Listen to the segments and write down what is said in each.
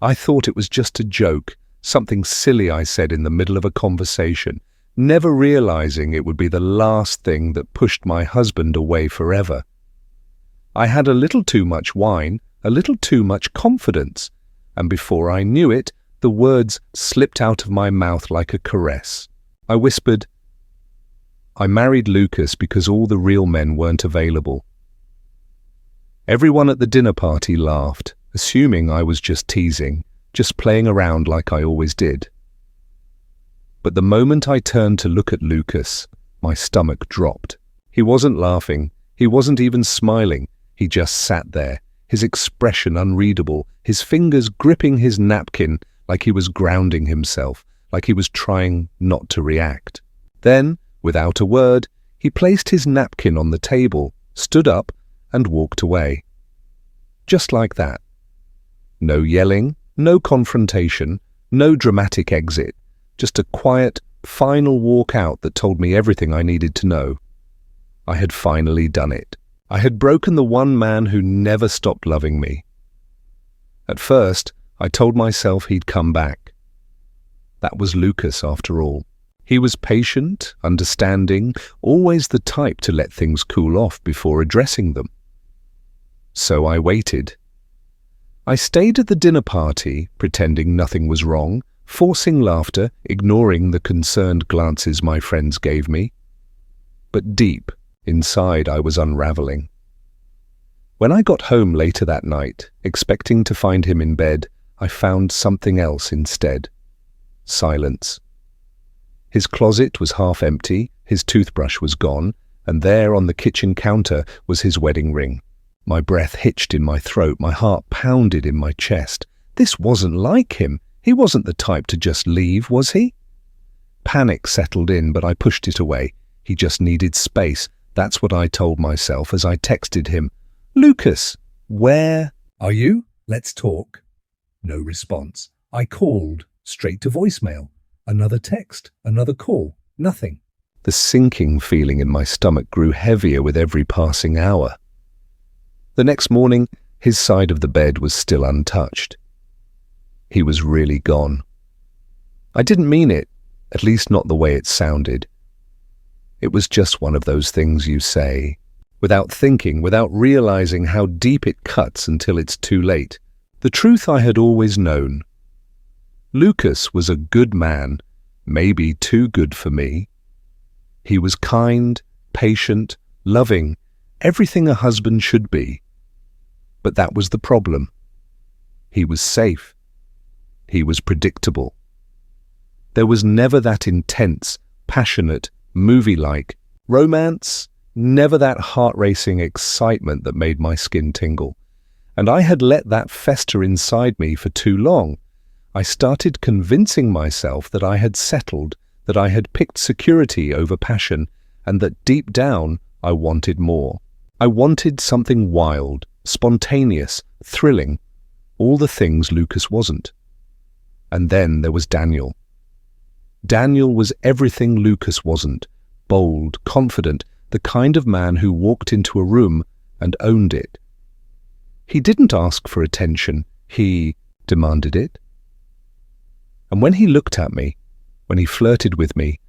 I thought it was just a joke, something silly I said in the middle of a conversation, never realizing it would be the last thing that pushed my husband away forever. I had a little too much wine, a little too much confidence, and before I knew it, the words slipped out of my mouth like a caress. I whispered, "I married Lucas because all the real men weren't available." Everyone at the dinner party laughed, assuming I was just teasing, just playing around like I always did. But the moment I turned to look at Lucas, my stomach dropped. He wasn't laughing, he wasn't even smiling, he just sat there, his expression unreadable, his fingers gripping his napkin like he was grounding himself, like he was trying not to react. Then, without a word, he placed his napkin on the table, stood up, and walked away. Just like that. No yelling, no confrontation, no dramatic exit, just a quiet, final walk out that told me everything I needed to know. I had finally done it. I had broken the one man who never stopped loving me. At first, I told myself he'd come back. That was Lucas, after all. He was patient, understanding, always the type to let things cool off before addressing them. So I waited. I stayed at the dinner party, pretending nothing was wrong, forcing laughter, ignoring the concerned glances my friends gave me. But deep inside, I was unraveling. When I got home later that night, expecting to find him in bed, I found something else instead. Silence. His closet was half empty, his toothbrush was gone, and there on the kitchen counter was his wedding ring. My breath hitched in my throat, my heart pounded in my chest. This wasn't like him. He wasn't the type to just leave, was he? Panic settled in, but I pushed it away. He just needed space. That's what I told myself as I texted him. "Lucas, where are you? Let's talk." No response. I called, straight to voicemail. Another text, another call, nothing. The sinking feeling in my stomach grew heavier with every passing hour. The next morning, his side of the bed was still untouched. He was really gone. I didn't mean it, at least not the way it sounded. It was just one of those things you say, without thinking, without realizing how deep it cuts until it's too late. The truth I had always known. Lucas was a good man, maybe too good for me. He was kind, patient, loving, everything a husband should be. But that was the problem. He was safe. He was predictable. There was never that intense, passionate, movie-like romance, never that heart-racing excitement that made my skin tingle. And I had let that fester inside me for too long. I started convincing myself that I had settled, that I had picked security over passion, and that deep down I wanted more. I wanted something wild, spontaneous, thrilling, all the things Lucas wasn't. And then there was Daniel. Daniel was everything Lucas wasn't, bold, confident, the kind of man who walked into a room and owned it. He didn't ask for attention, he demanded it. And when he looked at me, when he flirted with me,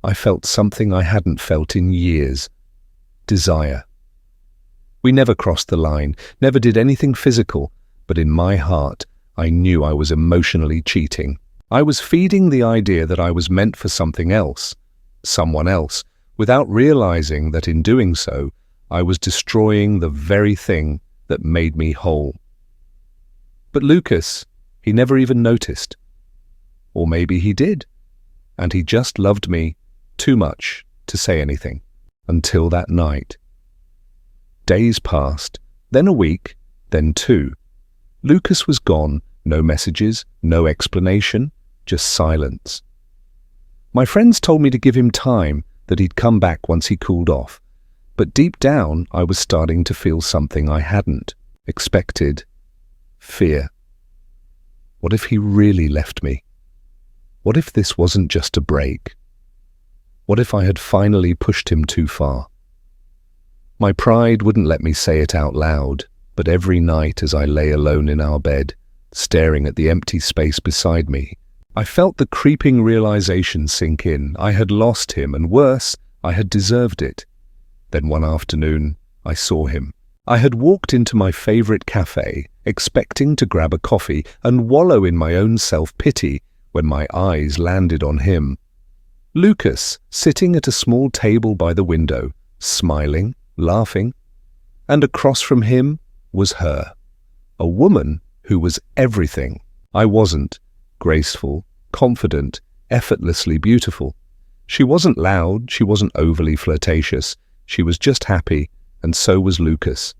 I felt something I hadn't felt in years. Desire. We never crossed the line, never did anything physical, but in my heart, I knew I was emotionally cheating. I was feeding the idea that I was meant for something else, someone else, without realizing that in doing so, I was destroying the very thing that made me whole. But Lucas, he never even noticed. Or maybe he did, and he just loved me too much to say anything, until that night. Days passed, then a week, then two. Lucas was gone, no messages, no explanation, just silence. My friends told me to give him time, that he'd come back once he cooled off, but deep down I was starting to feel something I hadn't expected. Fear. What if he really left me? What if this wasn't just a break? What if I had finally pushed him too far? My pride wouldn't let me say it out loud, but every night as I lay alone in our bed, staring at the empty space beside me. I felt the creeping realization sink in. I had lost him, and worse, I had deserved it. Then one afternoon, I saw him. I had walked into my favorite cafe, expecting to grab a coffee and wallow in my own self-pity when my eyes landed on him. Lucas, sitting at a small table by the window, smiling, laughing. And across from him was her. A woman who was everything I wasn't. Graceful, confident, effortlessly beautiful. She wasn't loud, she wasn't overly flirtatious. She was just happy, and so was Lucas.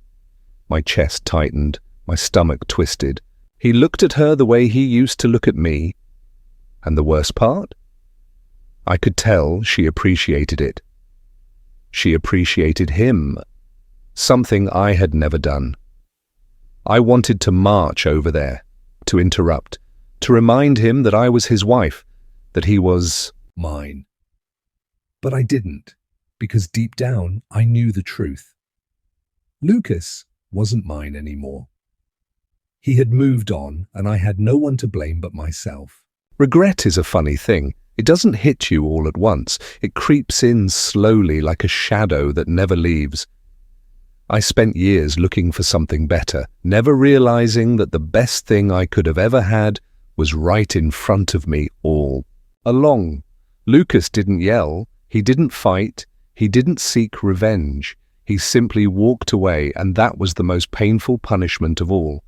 My chest tightened, my stomach twisted. He looked at her the way he used to look at me. And the worst part? I could tell she appreciated it. She appreciated him. Something I had never done. I wanted to march over there, to interrupt, to remind him that I was his wife, that he was mine. But I didn't, because deep down I knew the truth. Lucas wasn't mine anymore. He had moved on, and I had no one to blame but myself. Regret is a funny thing. It doesn't hit you all at once. It creeps in slowly like a shadow that never leaves. I spent years looking for something better, never realizing that the best thing I could have ever had was right in front of me all along. Lucas didn't yell, he didn't fight, he didn't seek revenge. He simply walked away, and that was the most painful punishment of all,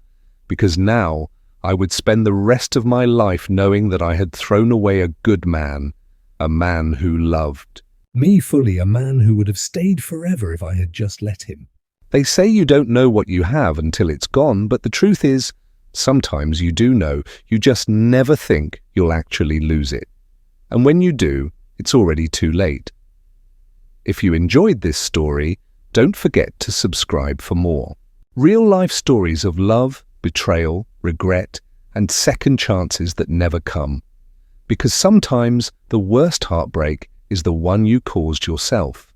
because now I would spend the rest of my life knowing that I had thrown away a good man, a man who loved me fully, a man who would have stayed forever if I had just let him. They say you don't know what you have until it's gone, but the truth is, sometimes you do know, you just never think you'll actually lose it. And when you do, it's already too late. If you enjoyed this story, don't forget to subscribe for more. Real-life stories of love, betrayal, regret, and second chances that never come. Because sometimes the worst heartbreak is the one you caused yourself.